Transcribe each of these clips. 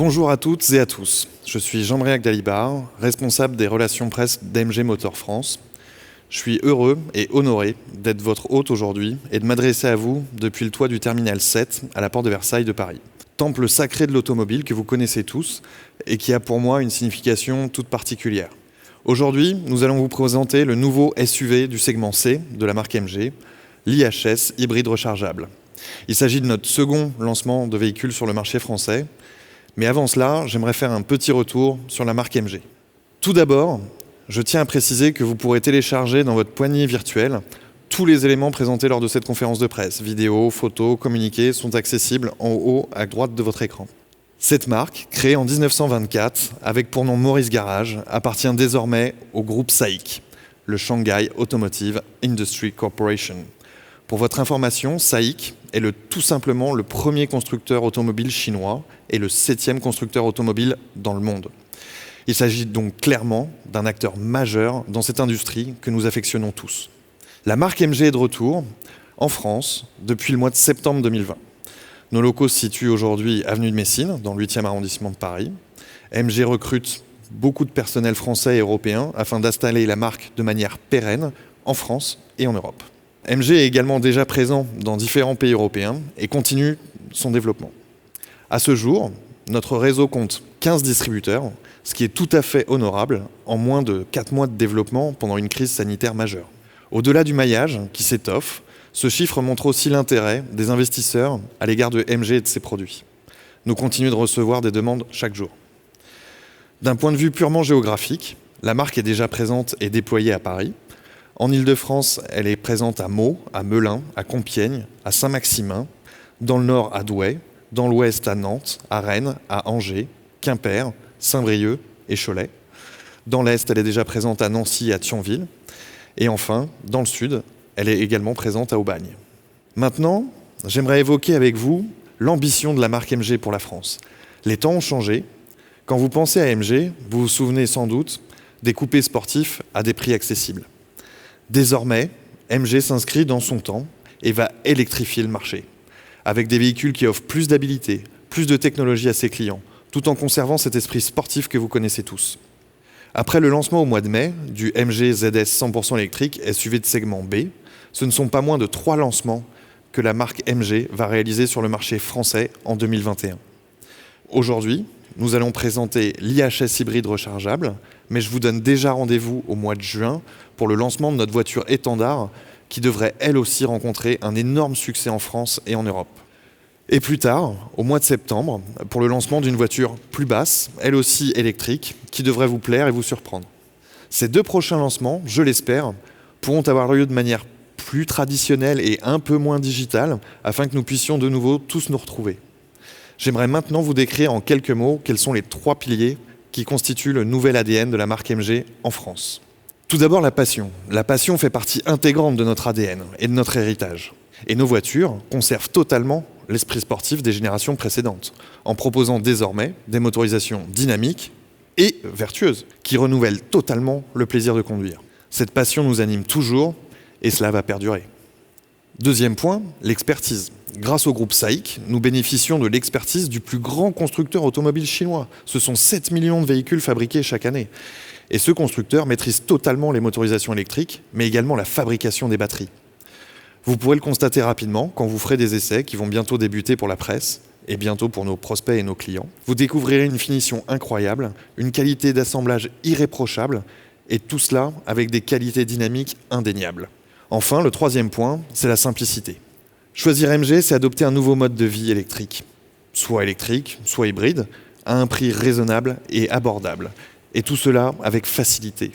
Bonjour à toutes et à tous, je suis Jean-Briac Dalibard, responsable des relations presse d'AMG Motor France. Je suis heureux et honoré d'être votre hôte aujourd'hui et de m'adresser à vous depuis le toit du Terminal 7 à la Porte de Versailles de Paris. Temple sacré de l'automobile que vous connaissez tous et qui a pour moi une signification toute particulière. Aujourd'hui, nous allons vous présenter le nouveau SUV du segment C de la marque MG, l'IHS hybride rechargeable. Il s'agit de notre second lancement de véhicule sur le marché français. Mais avant cela, j'aimerais faire un petit retour sur la marque MG. Tout d'abord, je tiens à préciser que vous pourrez télécharger dans votre poignée virtuelle tous les éléments présentés lors de cette conférence de presse. Vidéos, photos, communiqués sont accessibles en haut à droite de votre écran. Cette marque, créée en 1924 avec pour nom Maurice Garage, appartient désormais au groupe SAIC, le Shanghai Automotive Industry Corporation. Pour votre information, SAIC est tout simplement le premier constructeur automobile chinois et le 7e constructeur automobile dans le monde. Il s'agit donc clairement d'un acteur majeur dans cette industrie que nous affectionnons tous. La marque MG est de retour en France depuis le mois de septembre 2020. Nos locaux se situent aujourd'hui avenue de Messine, dans le 8e arrondissement de Paris. MG recrute beaucoup de personnel français et européen afin d'installer la marque de manière pérenne en France et en Europe. MG est également déjà présent dans différents pays européens et continue son développement. À ce jour, notre réseau compte 15 distributeurs, ce qui est tout à fait honorable en moins de 4 mois de développement pendant une crise sanitaire majeure. Au-delà du maillage qui s'étoffe, ce chiffre montre aussi l'intérêt des investisseurs à l'égard de MG et de ses produits. Nous continuons de recevoir des demandes chaque jour. D'un point de vue purement géographique, la marque est déjà présente et déployée à Paris. En Île-de-France, elle est présente à Meaux, à Melun, à Compiègne, à Saint-Maximin, dans le nord à Douai, dans l'ouest à Nantes, à Rennes, à Angers, Quimper, Saint-Brieuc et Cholet. Dans l'est, elle est déjà présente à Nancy et à Thionville. Et enfin, dans le sud, elle est également présente à Aubagne. Maintenant, j'aimerais évoquer avec vous l'ambition de la marque MG pour la France. Les temps ont changé. Quand vous pensez à MG, vous vous souvenez sans doute des coupés sportifs à des prix accessibles. Désormais, MG s'inscrit dans son temps et va électrifier le marché, avec des véhicules qui offrent plus d'habilité, plus de technologie à ses clients, tout en conservant cet esprit sportif que vous connaissez tous. Après le lancement au mois de mai du MG ZS 100% électrique SUV de segment B, ce ne sont pas moins de 3 lancements que la marque MG va réaliser sur le marché français en 2021. Aujourd'hui, nous allons présenter l'IHS hybride rechargeable, mais je vous donne déjà rendez-vous au mois de juin pour le lancement de notre voiture étendard qui devrait elle aussi rencontrer un énorme succès en France et en Europe. Et plus tard, au mois de septembre, pour le lancement d'une voiture plus basse, elle aussi électrique, qui devrait vous plaire et vous surprendre. Ces 2 prochains lancements, je l'espère, pourront avoir lieu de manière plus traditionnelle et un peu moins digitale, afin que nous puissions de nouveau tous nous retrouver. J'aimerais maintenant vous décrire en quelques mots quels sont les 3 piliers qui constituent le nouvel ADN de la marque MG en France. Tout d'abord, la passion. La passion fait partie intégrante de notre ADN et de notre héritage. Et nos voitures conservent totalement l'esprit sportif des générations précédentes, en proposant désormais des motorisations dynamiques et vertueuses, qui renouvellent totalement le plaisir de conduire. Cette passion nous anime toujours et cela va perdurer. Deuxième point, l'expertise. Grâce au groupe SAIC, nous bénéficions de l'expertise du plus grand constructeur automobile chinois. Ce sont 7 millions de véhicules fabriqués chaque année. Et ce constructeur maîtrise totalement les motorisations électriques, mais également la fabrication des batteries. Vous pourrez le constater rapidement quand vous ferez des essais qui vont bientôt débuter pour la presse et bientôt pour nos prospects et nos clients. Vous découvrirez une finition incroyable, une qualité d'assemblage irréprochable et tout cela avec des qualités dynamiques indéniables. Enfin, le 3e point, c'est la simplicité. Choisir MG, c'est adopter un nouveau mode de vie électrique, soit hybride, à un prix raisonnable et abordable. Et tout cela avec facilité.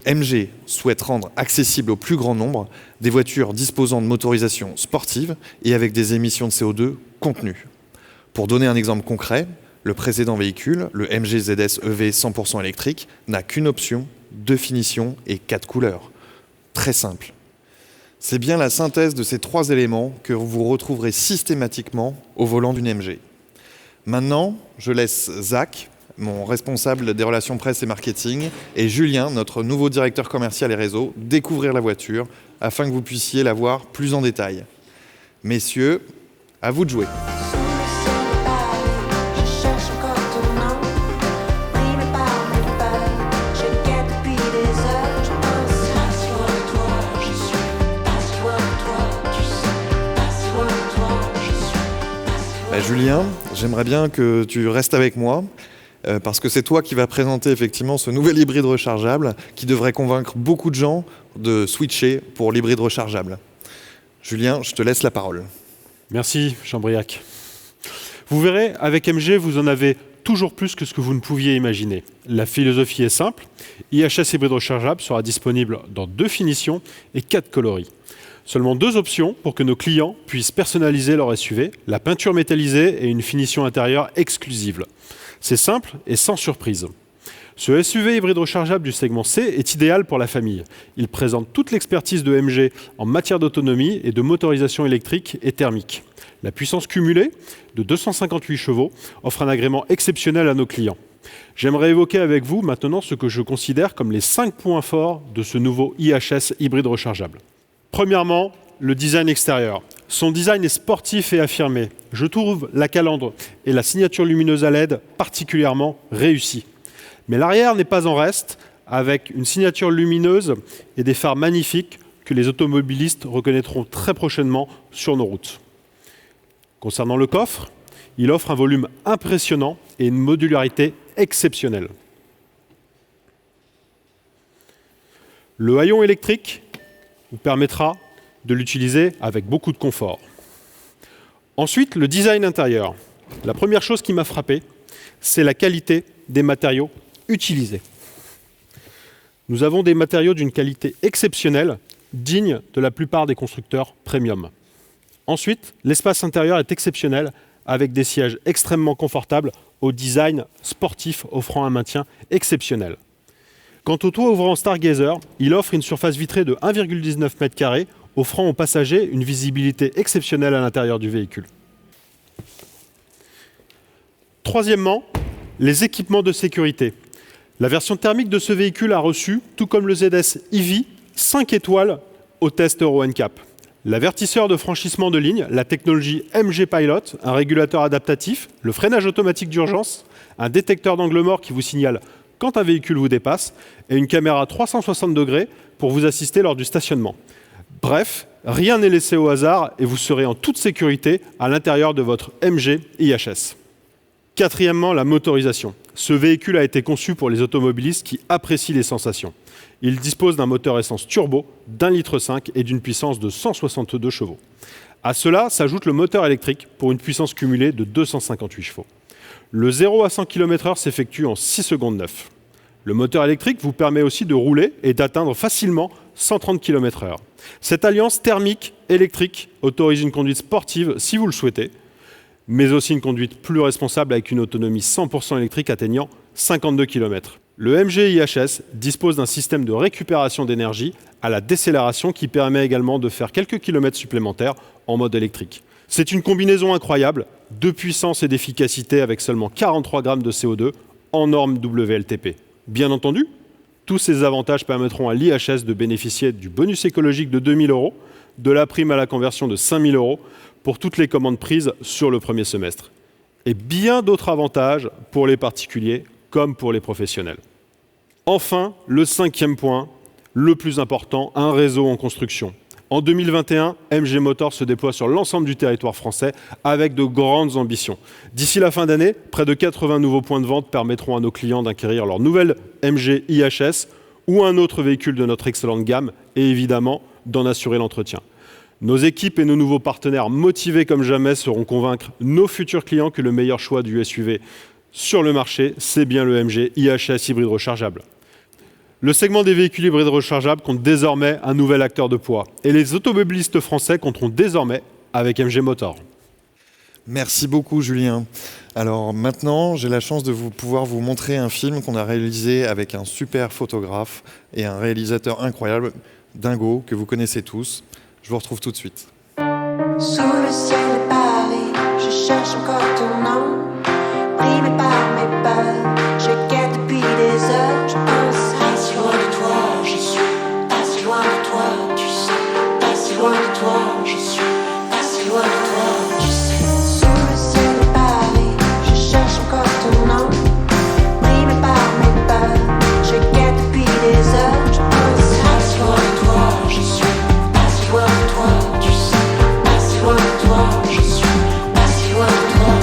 MG souhaite rendre accessible au plus grand nombre des voitures disposant de motorisation sportive et avec des émissions de CO2 contenues. Pour donner un exemple concret, le précédent véhicule, le MG ZS EV 100% électrique, n'a qu'une option, 2 finitions et 4 couleurs. Très simple. C'est bien la synthèse de ces 3 éléments que vous retrouverez systématiquement au volant d'une MG. Maintenant, je laisse Zach, mon responsable des relations presse et marketing, et Julien, notre nouveau directeur commercial et réseau, découvrir la voiture afin que vous puissiez la voir plus en détail. Messieurs, à vous de jouer. Je cherche encore ton Julien, j'aimerais bien que tu restes avec moi, parce que c'est toi qui vas présenter effectivement ce nouvel hybride rechargeable qui devrait convaincre beaucoup de gens de switcher pour l'hybride rechargeable. Julien, je te laisse la parole. Merci, Jean-Briac. Vous verrez, avec MG, vous en avez toujours plus que ce que vous ne pouviez imaginer. La philosophie est simple. IHS hybride rechargeable sera disponible dans 2 finitions et 4 coloris. Seulement 2 options pour que nos clients puissent personnaliser leur SUV, la peinture métallisée et une finition intérieure exclusive. C'est simple et sans surprise. Ce SUV hybride rechargeable du segment C est idéal pour la famille. Il présente toute l'expertise de MG en matière d'autonomie et de motorisation électrique et thermique. La puissance cumulée de 258 chevaux offre un agrément exceptionnel à nos clients. J'aimerais évoquer avec vous maintenant ce que je considère comme les 5 points forts de ce nouveau IHS hybride rechargeable. Premièrement, le design extérieur. Son design est sportif et affirmé. Je trouve la calandre et la signature lumineuse à LED particulièrement réussie. Mais l'arrière n'est pas en reste, avec une signature lumineuse et des phares magnifiques que les automobilistes reconnaîtront très prochainement sur nos routes. Concernant le coffre, il offre un volume impressionnant et une modularité exceptionnelle. Le haillon électrique vous permettra de l'utiliser avec beaucoup de confort. Ensuite, le design intérieur. La première chose qui m'a frappé, c'est la qualité des matériaux utilisés. Nous avons des matériaux d'une qualité exceptionnelle, digne de la plupart des constructeurs premium. Ensuite, l'espace intérieur est exceptionnel, avec des sièges extrêmement confortables au design sportif offrant un maintien exceptionnel. Quant au toit ouvrant Stargazer, il offre une surface vitrée de 1,19 m², offrant aux passagers une visibilité exceptionnelle à l'intérieur du véhicule. Troisièmement, les équipements de sécurité. La version thermique de ce véhicule a reçu, tout comme le ZS EV, 5 étoiles au test Euro NCAP. L'avertisseur de franchissement de ligne, la technologie MG Pilot, un régulateur adaptatif, le freinage automatique d'urgence, un détecteur d'angle mort qui vous signale quand un véhicule vous dépasse et une caméra 360 degrés pour vous assister lors du stationnement. Bref, rien n'est laissé au hasard et vous serez en toute sécurité à l'intérieur de votre MG IHS. Quatrièmement, la motorisation. Ce véhicule a été conçu pour les automobilistes qui apprécient les sensations. Il dispose d'un moteur essence turbo d'1,5 litre et d'une puissance de 162 chevaux. À cela s'ajoute le moteur électrique pour une puissance cumulée de 258 chevaux. Le 0 à 100 km/h s'effectue en 6 secondes 9. Le moteur électrique vous permet aussi de rouler et d'atteindre facilement 130 km/h. Cette alliance thermique-électrique autorise une conduite sportive si vous le souhaitez, mais aussi une conduite plus responsable avec une autonomie 100% électrique atteignant 52 km. Le MG IHS dispose d'un système de récupération d'énergie à la décélération qui permet également de faire quelques kilomètres supplémentaires en mode électrique. C'est une combinaison incroyable de puissance et d'efficacité avec seulement 43 grammes de CO2 en norme WLTP. Bien entendu, tous ces avantages permettront à l'IHS de bénéficier du bonus écologique de 2 000 €, de la prime à la conversion de 5 000 € pour toutes les commandes prises sur le premier semestre. Et bien d'autres avantages pour les particuliers comme pour les professionnels. Enfin, le 5e point, le plus important, un réseau en construction. En 2021, MG Motors se déploie sur l'ensemble du territoire français avec de grandes ambitions. D'ici la fin d'année, près de 80 nouveaux points de vente permettront à nos clients d'acquérir leur nouvelle MG IHS ou un autre véhicule de notre excellente gamme et évidemment d'en assurer l'entretien. Nos équipes et nos nouveaux partenaires motivés comme jamais sauront convaincre nos futurs clients que le meilleur choix du SUV sur le marché, c'est bien le MG IHS hybride rechargeable. Le segment des véhicules hybrides rechargeables compte désormais un nouvel acteur de poids. Et les automobilistes français compteront désormais avec MG Motors. Merci beaucoup, Julien. Alors maintenant, j'ai la chance de pouvoir vous montrer un film qu'on a réalisé avec un super photographe et un réalisateur incroyable, Dingo, que vous connaissez tous. Je vous retrouve tout de suite. Sous le ciel de Paris, je cherche encore ton nom. Brimé par mes peurs, je guette depuis des heures. Je pense pas si loin de toi, je suis pas si loin de toi, tu sais. Pas si loin de toi, je suis pas si loin de toi, tu sais. Sous le ciel de Paris, je cherche encore ton nom. Brimé par mes peurs, je guette depuis des heures. Je pense pas si loin de toi, je suis pas si loin de toi, tu sais. Pas si loin de toi, je suis pas si loin de toi.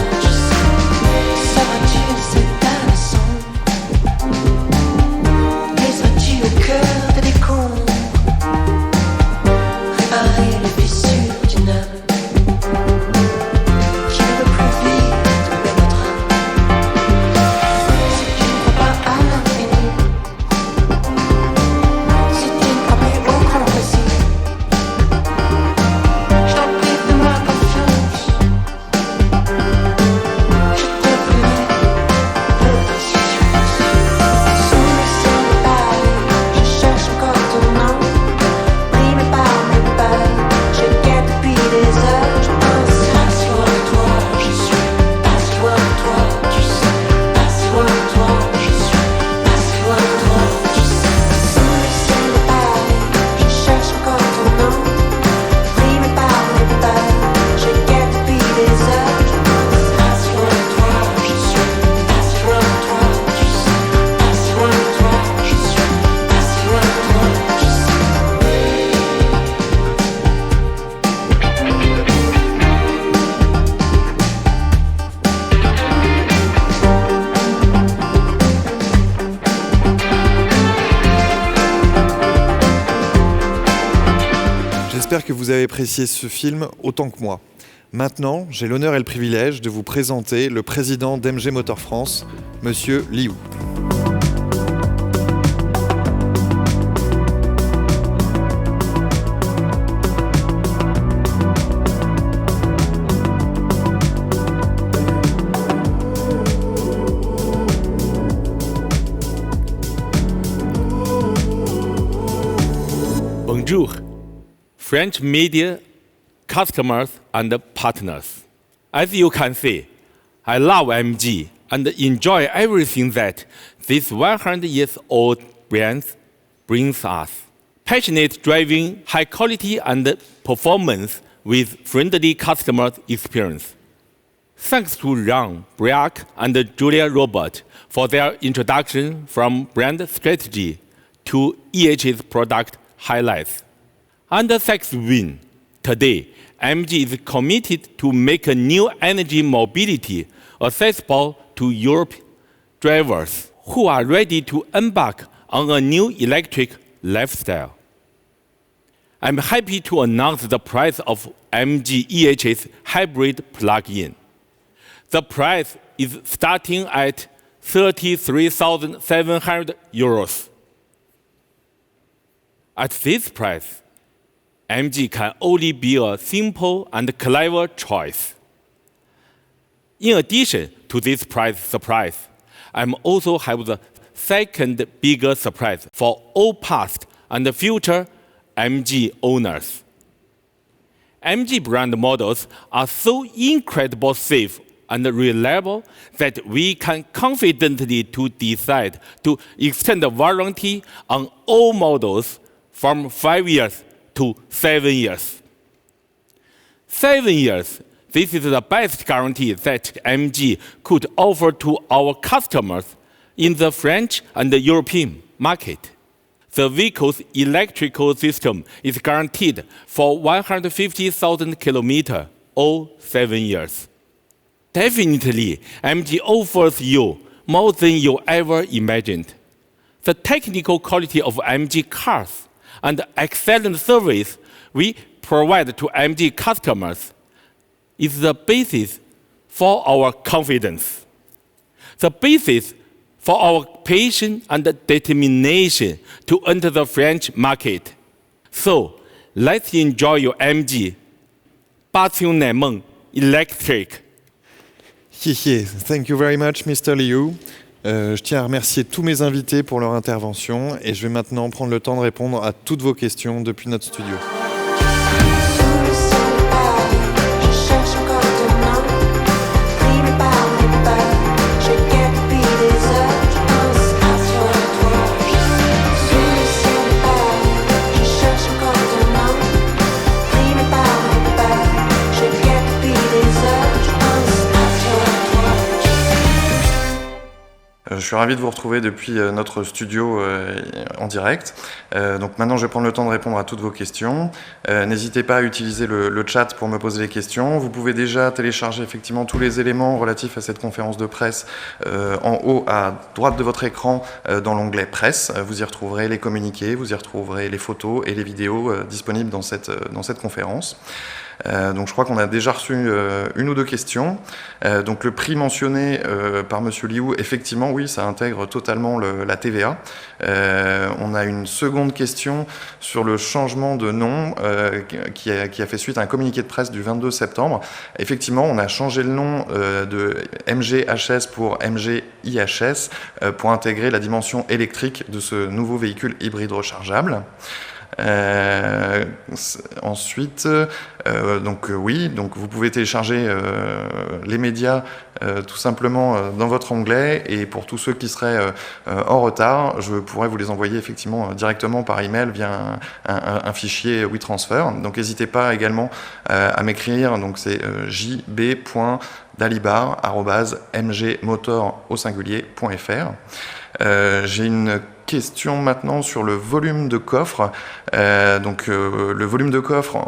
J'espère que vous avez apprécié ce film autant que moi. Maintenant, j'ai l'honneur et le privilège de vous présenter le président d'MG Motor France, Monsieur Liu. Bonjour, French media, customers and partners. As you can see, I love MG and enjoy everything that this 100-year-old brand brings us. Passionate driving, high quality and performance with friendly customer experience. Thanks to Ron Briac and Julia Robert for their introduction from brand strategy to EH's product highlights. Under thanks Win, today, MG is committed to make a new energy mobility accessible to Europe drivers who are ready to embark on a new electric lifestyle. I'm happy to announce the price of MG EH's hybrid plug-in. The price is starting at €33,700. At this price, MG can only be a simple and clever choice. In addition to this price surprise, I also have the second bigger surprise for all past and future MG owners. MG brand models are so incredibly safe and reliable that we can confidently decide to extend the warranty on all models from 5 years to 7 years. 7 years, this is the best guarantee that MG could offer to our customers in the French and the European market. The vehicle's electrical system is guaranteed for 150,000 kilometers or 7 years. Definitely, MG offers you more than you ever imagined. The technical quality of MG cars and excellent service we provide to MG customers is the basis for our confidence, the basis for our patience and determination to enter the French market. So, let's enjoy your MG passionnément électrique. Thank you very much, Mr. Liu. Je tiens à remercier tous mes invités pour leur intervention et je vais maintenant prendre le temps de répondre à toutes vos questions depuis notre studio. Je suis ravi de vous retrouver depuis notre studio en direct. Donc maintenant, je vais prendre le temps de répondre à toutes vos questions. N'hésitez pas à utiliser le chat pour me poser les questions. Vous pouvez déjà télécharger effectivement tous les éléments relatifs à cette conférence de presse en haut à droite de votre écran dans l'onglet Presse. Vous y retrouverez les communiqués, vous y retrouverez les photos et les vidéos disponibles dans cette conférence. Donc je crois qu'on a déjà reçu une ou deux questions. Donc le prix mentionné par Monsieur Liu, effectivement, oui, ça intègre totalement la TVA. On a une seconde question sur le changement de nom qui a fait suite à un communiqué de presse du 22 septembre. Effectivement, on a changé le nom de MGHS pour MGIHS pour intégrer la dimension électrique de ce nouveau véhicule hybride rechargeable. Ensuite, oui, donc vous pouvez télécharger les médias tout simplement dans votre onglet, et pour tous ceux qui seraient en retard, je pourrais vous les envoyer effectivement directement par email via un fichier WeTransfer. Donc n'hésitez pas également à m'écrire, donc c'est jb.dalibar@mgmotor.fr. J'ai une question maintenant sur le volume de coffre. Le volume de coffre,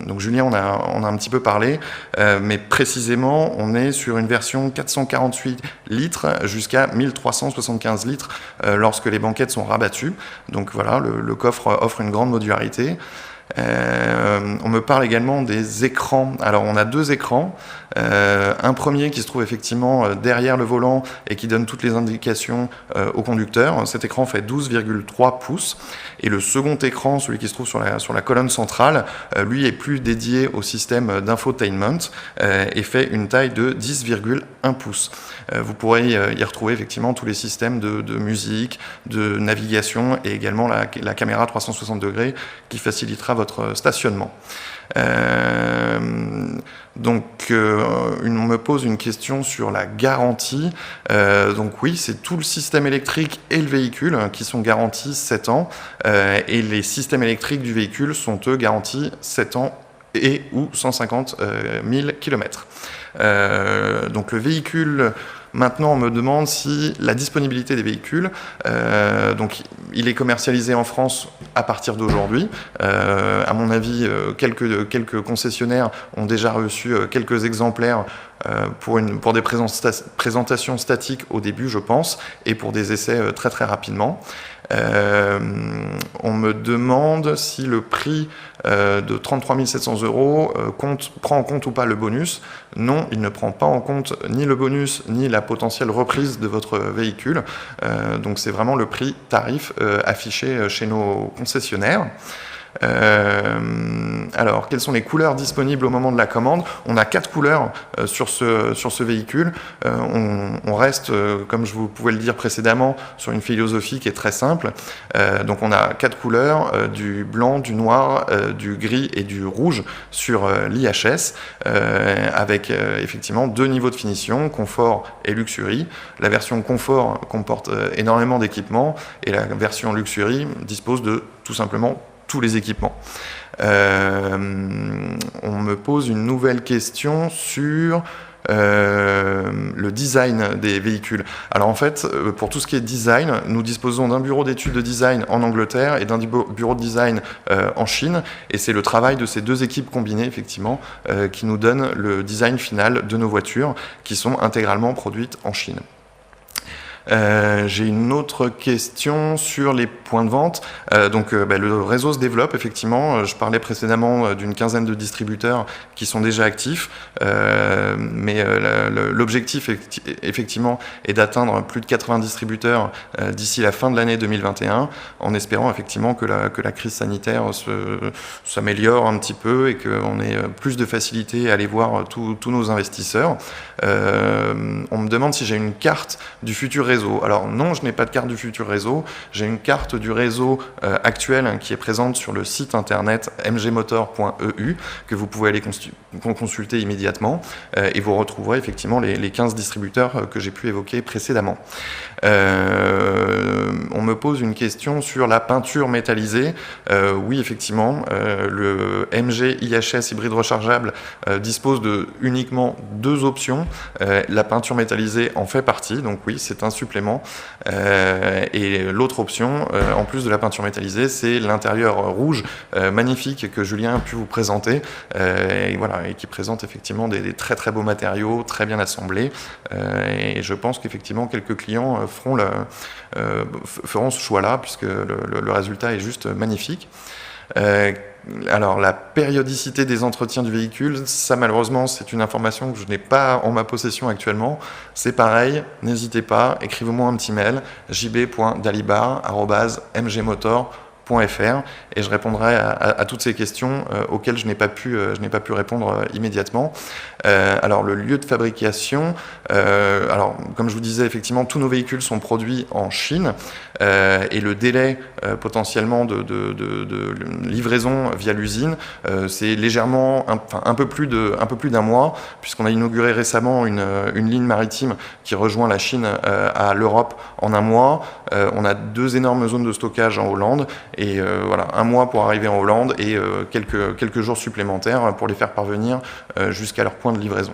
donc Julien on a un petit peu parlé, mais précisément on est sur une version 448 litres jusqu'à 1375 litres lorsque les banquettes sont rabattues. Donc voilà, le coffre offre une grande modularité. On me parle également des écrans. Alors on a 2 écrans. Un premier qui se trouve effectivement derrière le volant et qui donne toutes les indications au conducteur. Cet écran fait 12,3 pouces. Et le second écran, celui qui se trouve sur la colonne centrale, lui est plus dédié au système d'infotainment et fait une taille de 10,1 pouces. Vous pourrez y retrouver effectivement tous les systèmes de musique, de navigation et également la caméra 360 degrés qui facilitera votre stationnement. Donc, on me pose une question sur la garantie. Donc oui, c'est tout le système électrique et le véhicule qui sont garantis 7 ans. Et les systèmes électriques du véhicule sont, eux, garantis 7 ans et ou 150 000 km. Donc le véhicule... Maintenant, on me demande si la disponibilité des véhicules, donc il est commercialisé en France à partir d'aujourd'hui. À mon avis, quelques concessionnaires ont déjà reçu quelques exemplaires pour des présentations statiques au début, je pense, et pour des essais très très rapidement. On me demande si le prix de 33 700 € prend en compte ou pas le bonus. Non, il ne prend pas en compte ni le bonus ni la potentielle reprise de votre véhicule. Donc c'est vraiment le prix tarif affiché chez nos concessionnaires. Alors, quelles sont les couleurs disponibles au moment de la commande? On a 4 couleurs sur ce véhicule. On reste, comme je vous pouvais le dire précédemment, sur une philosophie qui est très simple. Donc on a 4 couleurs, du blanc, du noir, du gris et du rouge sur l'IHS, avec effectivement 2 niveaux de finition, confort et luxury. La version confort comporte énormément d'équipements et la version luxury dispose de tout simplement tous les équipements. On me pose une nouvelle question sur le design des véhicules. Alors en fait, pour tout ce qui est design, nous disposons d'un bureau d'études de design en Angleterre et d'un bureau de design en Chine, et c'est le travail de ces 2 équipes combinées, effectivement, qui nous donne le design final de nos voitures, qui sont intégralement produites en Chine. J'ai une autre question sur les points de vente. Le réseau se développe, effectivement. Je parlais précédemment d'une quinzaine de distributeurs qui sont déjà actifs, mais l'objectif, effectivement, est d'atteindre plus de 80 distributeurs d'ici la fin de l'année 2021, en espérant effectivement que la crise sanitaire s'améliore un petit peu et qu'on ait plus de facilité à aller voir tous nos investisseurs. On me demande si j'ai une carte du futur réseau. Alors non, je n'ai pas de carte du futur réseau. J'ai une carte du réseau actuel qui est présente sur le site internet mgmotor.eu que vous pouvez aller consulter immédiatement et vous retrouverez effectivement les 15 distributeurs que j'ai pu évoquer précédemment. On me pose une question sur la peinture métallisée. Oui, effectivement, le MG IHS hybride rechargeable dispose de uniquement 2 options. La peinture métallisée en fait partie, donc oui, c'est un supplément. Et l'autre option, en plus de la peinture métallisée, c'est l'intérieur rouge magnifique que Julien a pu vous présenter, et qui présente effectivement des très très beaux matériaux, très bien assemblés. Et je pense qu'effectivement quelques clients feront ce choix-là, puisque le résultat est juste magnifique. Alors, la périodicité des entretiens du véhicule, ça malheureusement, c'est une information que je n'ai pas en ma possession actuellement. C'est pareil, n'hésitez pas, écrivez-moi un petit mail, jb.dalibar@mgmotor.fr, et je répondrai à toutes ces questions auxquelles je n'ai pas pu répondre immédiatement. Alors le lieu de fabrication, alors comme je vous disais, effectivement tous nos véhicules sont produits en Chine, et le délai potentiellement de livraison via l'usine, c'est légèrement un peu plus d'un mois, puisqu'on a inauguré récemment une ligne maritime qui rejoint la Chine à l'Europe en un mois. On a 2 énormes zones de stockage en Hollande, et un mois pour arriver en Hollande et quelques jours supplémentaires pour les faire parvenir jusqu'à leur point de livraison.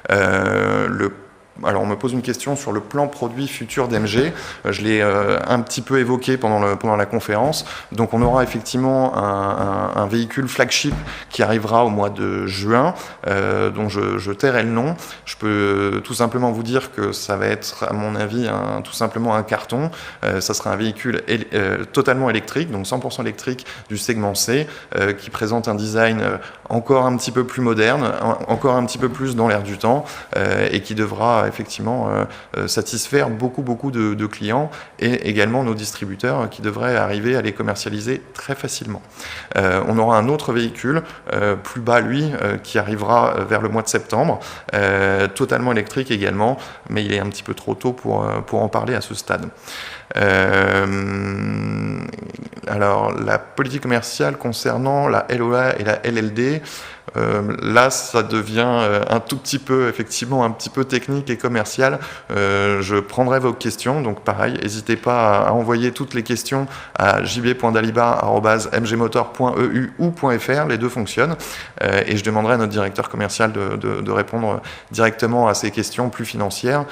Le Alors on me pose une question sur le plan produit futur d'MG. Je l'ai un petit peu évoqué pendant la conférence. Donc on aura effectivement un véhicule flagship qui arrivera au mois de juin, dont je tairai le nom. Je peux tout simplement vous dire que ça va être, à mon avis, tout simplement un carton. Ça sera un véhicule totalement électrique, donc 100% électrique du segment C, qui présente un design encore un petit peu plus moderne, encore un petit peu plus dans l'air du temps, et qui devra effectivement satisfaire beaucoup de clients et également nos distributeurs qui devraient arriver à les commercialiser très facilement. On aura un autre véhicule plus bas lui qui arrivera vers le mois de septembre, totalement électrique également, mais il est un petit peu trop tôt pour en parler à ce stade. Alors la politique commerciale concernant la LOA et la LLD, là ça devient un tout petit peu effectivement un petit peu technique et commercial. Je prendrai vos questions, donc pareil, n'hésitez pas à envoyer toutes les questions à jb.dalibar@mgmotor.eu ou .fr, les deux fonctionnent, et je demanderai à notre directeur commercial de répondre directement à ces questions plus financières.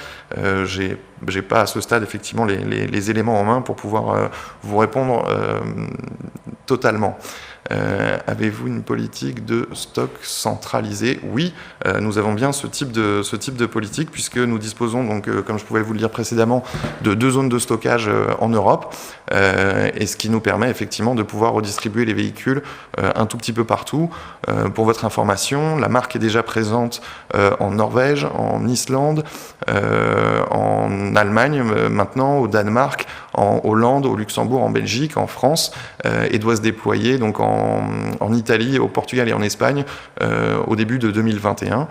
J'ai pas à ce stade effectivement les éléments en main pour pouvoir vous répondre totalement. Avez-vous une politique de stock centralisée? Oui, nous avons bien ce type de politique, puisque nous disposons, donc, comme je pouvais vous le dire précédemment, de 2 zones de stockage en Europe, et ce qui nous permet effectivement de pouvoir redistribuer les véhicules un tout petit peu partout. Pour votre information, la marque est déjà présente en Norvège, en Islande, en Allemagne maintenant, au Danemark, en Hollande, au Luxembourg, en Belgique, en France, et doit se déployer donc en Italie, au Portugal et en Espagne au début de 2021.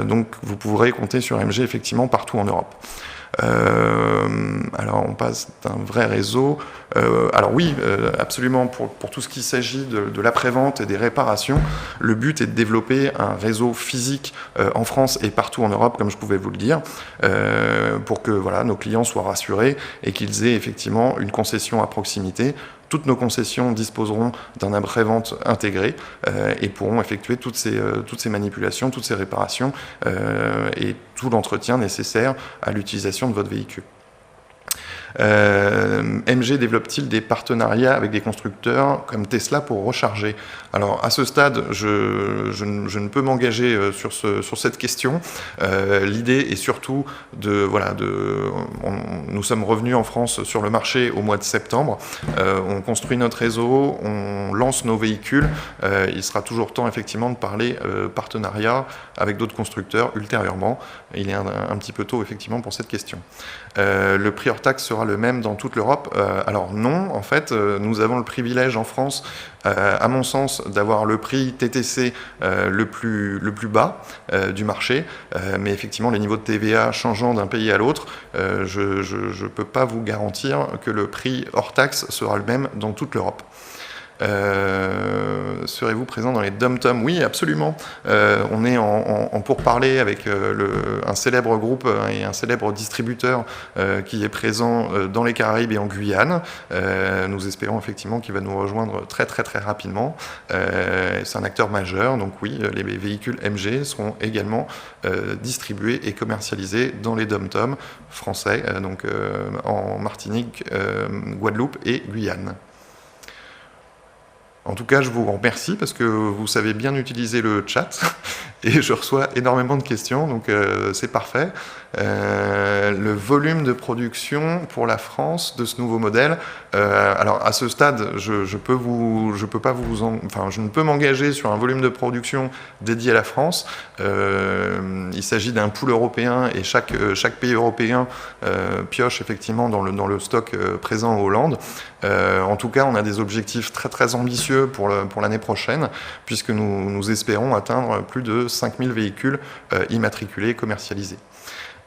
Donc vous pourrez compter sur MG effectivement partout en Europe. Alors on passe d'un vrai réseau. Alors oui, absolument, pour tout ce qui s'agit de l'après-vente et des réparations, le but est de développer un réseau physique en France et partout en Europe, comme je pouvais vous le dire, pour que voilà, nos clients soient rassurés et qu'ils aient effectivement une concession à proximité. Toutes nos concessions disposeront d'un après-vente intégré et pourront effectuer toutes ces manipulations, toutes ces réparations et tout l'entretien nécessaire à l'utilisation de votre véhicule. MG développe-t-il des partenariats avec des constructeurs comme Tesla pour recharger? Alors à ce stade, je ne peux m'engager sur cette question. L'idée est surtout nous sommes revenus en France sur le marché au mois de septembre. On construit notre réseau, on lance nos véhicules. Il sera toujours temps effectivement de parler partenariat avec d'autres constructeurs ultérieurement. Il est un petit peu tôt effectivement pour cette question. Le prix hors taxe sera le même dans toute l'Europe? Alors non, en fait, nous avons le privilège en France, à mon sens, d'avoir le prix TTC le plus bas du marché, mais effectivement les niveaux de TVA changeant d'un pays à l'autre, je ne peux pas vous garantir que le prix hors taxe sera le même dans toute l'Europe. Serez-vous présent dans les dom-tom? Oui, absolument. On est en pourparlers avec un célèbre groupe et un célèbre distributeur qui est présent dans les Caraïbes et en Guyane. Nous espérons effectivement qu'il va nous rejoindre très rapidement. C'est un acteur majeur, donc oui, les véhicules MG seront également distribués et commercialisés dans les dom-tom français, donc en Martinique, Guadeloupe et Guyane. En tout cas, je vous remercie parce que vous savez bien utiliser le chat et je reçois énormément de questions, donc c'est parfait. Le volume de production pour la France de ce nouveau modèle, alors à ce stade, je ne peux m'engager sur un volume de production dédié à la France. Il s'agit d'un pool européen et chaque pays européen pioche effectivement dans le stock présent en Hollande. En tout cas, on a des objectifs très ambitieux pour l'année prochaine, puisque nous espérons atteindre plus de 5000 véhicules immatriculés et commercialisés.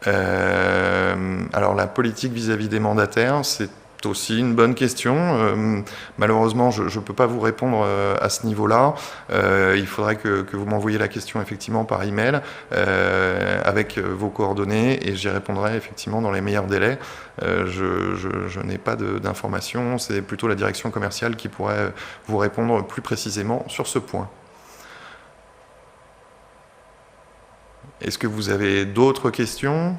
Alors la politique vis-à-vis des mandataires, c'est aussi une bonne question. Malheureusement, je ne peux pas vous répondre à ce niveau-là. Il faudrait que vous m'envoyiez la question effectivement par email avec vos coordonnées et j'y répondrai effectivement dans les meilleurs délais. Je n'ai pas d'informations. C'est plutôt la direction commerciale qui pourrait vous répondre plus précisément sur ce point. Est-ce que vous avez d'autres questions ?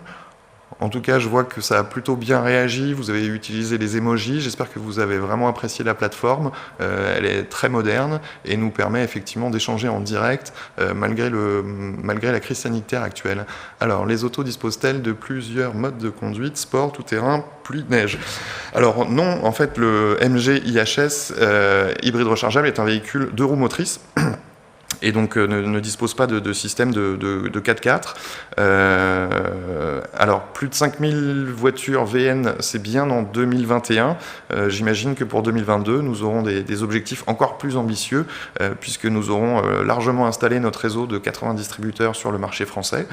En tout cas, je vois que ça a plutôt bien réagi. Vous avez utilisé les emojis. J'espère que vous avez vraiment apprécié la plateforme. Elle est très moderne et nous permet effectivement d'échanger en direct malgré la crise sanitaire actuelle. Alors, les autos disposent-elles de plusieurs modes de conduite, sport, tout-terrain, pluie, neige? Alors non, en fait, le MG IHS hybride rechargeable est un véhicule 2 roues motrices. Et donc ne dispose pas de système de 4x4. Alors, plus de 5000 voitures VN, c'est bien en 2021. J'imagine que pour 2022, nous aurons des objectifs encore plus ambitieux, puisque nous aurons largement installé notre réseau de 80 distributeurs sur le marché français.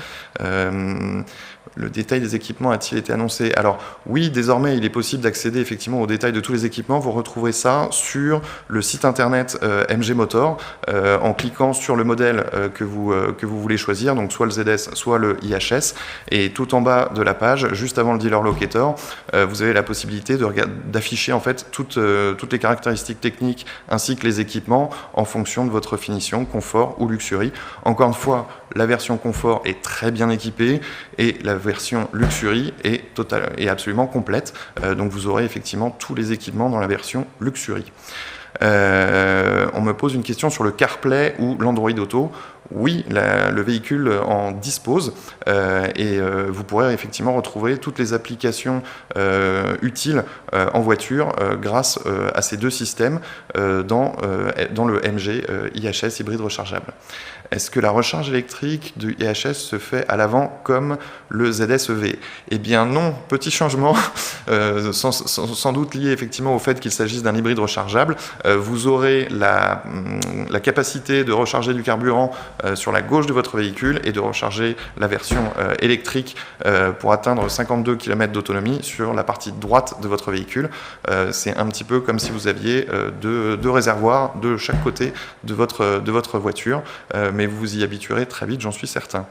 Le détail des équipements a-t-il été annoncé? Alors oui, désormais, il est possible d'accéder effectivement au détail de tous les équipements. Vous retrouverez ça sur le site internet MG Motor, en cliquant sur le modèle que vous voulez choisir, donc soit le ZS, soit le IHS. Et tout en bas de la page, juste avant le dealer locator, vous avez la possibilité d'afficher en fait toutes les caractéristiques techniques ainsi que les équipements en fonction de votre finition, confort ou luxury. Encore une fois, la version confort est très bien équipée et la version luxury est absolument complète. Donc vous aurez effectivement tous les équipements dans la version luxury. On me pose une question sur le CarPlay ou l'Android Auto. Oui, le véhicule en dispose et vous pourrez effectivement retrouver toutes les applications utiles en voiture grâce à ces deux systèmes dans le MG IHS hybride rechargeable. Est-ce que la recharge électrique du IHS se fait à l'avant comme le ZS-EV? Eh bien non, petit changement, sans doute lié effectivement au fait qu'il s'agisse d'un hybride rechargeable. Vous aurez la capacité de recharger du carburant sur la gauche de votre véhicule et de recharger la version électrique pour atteindre 52 km d'autonomie sur la partie droite de votre véhicule. C'est un petit peu comme si vous aviez deux réservoirs de chaque côté de votre voiture, mais vous vous y habituerez très vite, j'en suis certain.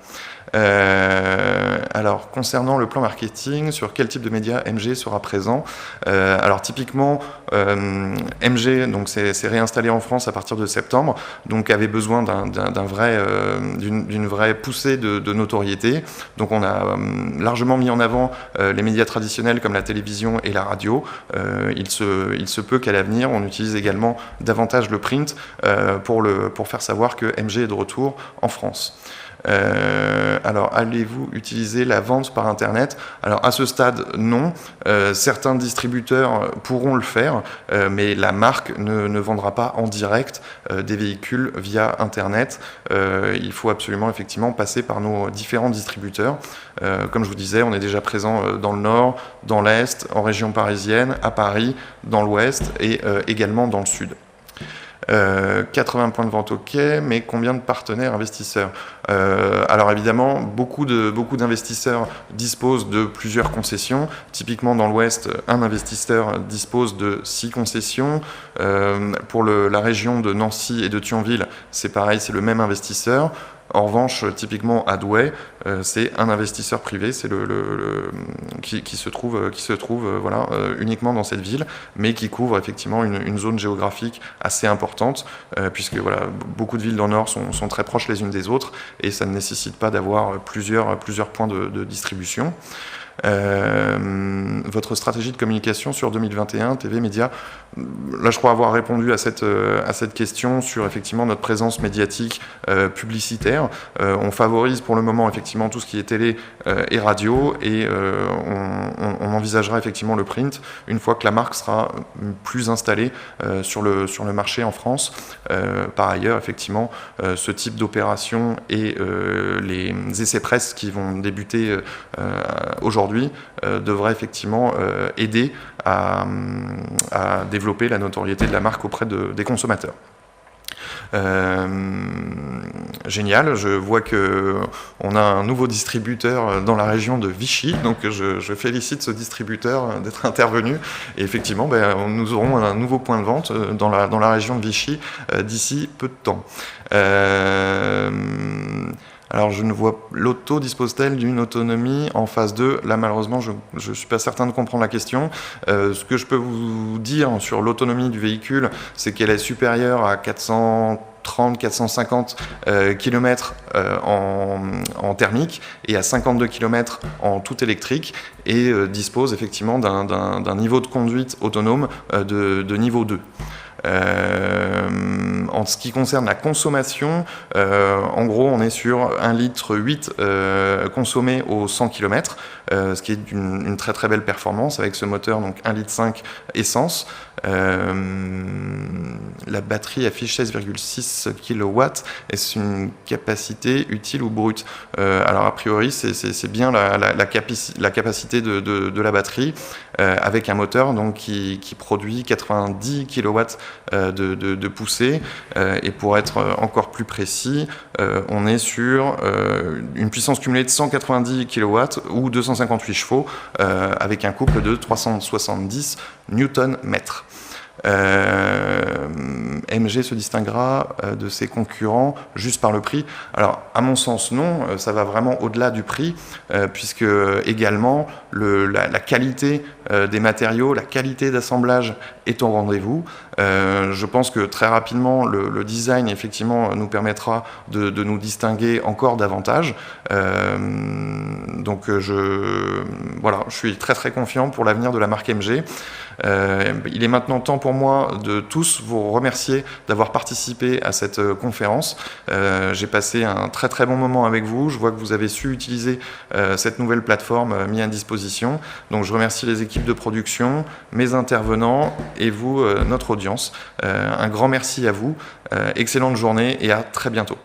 Alors, concernant le plan marketing, sur quel type de médias MG sera présent? Alors, typiquement, MG donc, s'est réinstallé en France à partir de septembre, donc avait besoin d'une vraie poussée de notoriété. Donc, on a largement mis en avant les médias traditionnels comme la télévision et la radio. Il se peut qu'à l'avenir, on utilise également davantage le print pour faire savoir que MG est de retour en France. Alors, allez-vous utiliser la vente par Internet? Alors, à ce stade, non. Certains distributeurs pourront le faire, mais la marque ne vendra pas en direct des véhicules via Internet. Il faut absolument, effectivement, passer par nos différents distributeurs. Comme je vous disais, on est déjà présent dans le Nord, dans l'Est, en région parisienne, à Paris, dans l'Ouest et également dans le Sud. 80 points de vente, ok, mais combien de partenaires investisseurs? Alors évidemment, beaucoup d'investisseurs disposent de plusieurs concessions. Typiquement dans l'Ouest, un investisseur dispose de 6 concessions. Pour la région de Nancy et de Thionville, c'est pareil, c'est le même investisseur. En revanche, typiquement à Douai, c'est un investisseur privé, c'est qui se trouve uniquement dans cette ville, mais qui couvre effectivement une zone géographique assez importante, puisque voilà, beaucoup de villes dans le Nord sont très proches les unes des autres, et ça ne nécessite pas d'avoir plusieurs points de distribution. Votre stratégie de communication sur 2021, TV, médias. Là, je crois avoir répondu à cette question sur effectivement notre présence médiatique publicitaire. On favorise pour le moment effectivement tout ce qui est télé et radio, et on envisagera effectivement le print une fois que la marque sera plus installée sur le marché en France. Par ailleurs, effectivement, ce type d'opération et les essais presse qui vont débuter aujourd'hui devrait effectivement aider à développer la notoriété de la marque auprès des consommateurs. Génial, je vois qu'on a un nouveau distributeur dans la région de Vichy, donc je félicite ce distributeur d'être intervenu, et effectivement nous aurons un nouveau point de vente dans la région de Vichy d'ici peu de temps. Alors, je ne vois, l'auto dispose-t-elle d'une autonomie en phase 2? Là, malheureusement, je ne suis pas certain de comprendre la question. Ce que je peux vous dire sur l'autonomie du véhicule, c'est qu'elle est supérieure à 400 430-450 km en thermique et à 52 km en tout électrique, et dispose effectivement d'un niveau de conduite autonome de niveau 2. En ce qui concerne la consommation, en gros on est sur 1,8 litre consommé aux 100 km, ce qui est une très très belle performance avec ce moteur, donc 1,5 litre essence. La batterie affiche 16,6 kW. Est-ce une capacité utile ou brute? Alors a priori c'est bien la capacité de la batterie, avec un moteur donc, qui produit 90 kW de poussée, et pour être encore plus précis, on est sur une puissance cumulée de 190 kW ou 258 chevaux, avec un couple de 370 Nm. MG se distinguera de ses concurrents juste par le prix? Alors, à mon sens, non. Ça va vraiment au-delà du prix, puisque également la qualité des matériaux, la qualité d'assemblage est au rendez-vous. Je pense que très rapidement, le design, effectivement, nous permettra de nous distinguer encore davantage. Donc, voilà, je suis très très confiant pour l'avenir de la marque MG. Il est maintenant temps pour moi de tous vous remercier d'avoir participé à cette conférence. J'ai passé un très très bon moment avec vous. Je vois que vous avez su utiliser cette nouvelle plateforme mise à disposition. Donc je remercie les équipes de production, mes intervenants et vous, notre audience. Un grand merci à vous. Excellente journée et à très bientôt.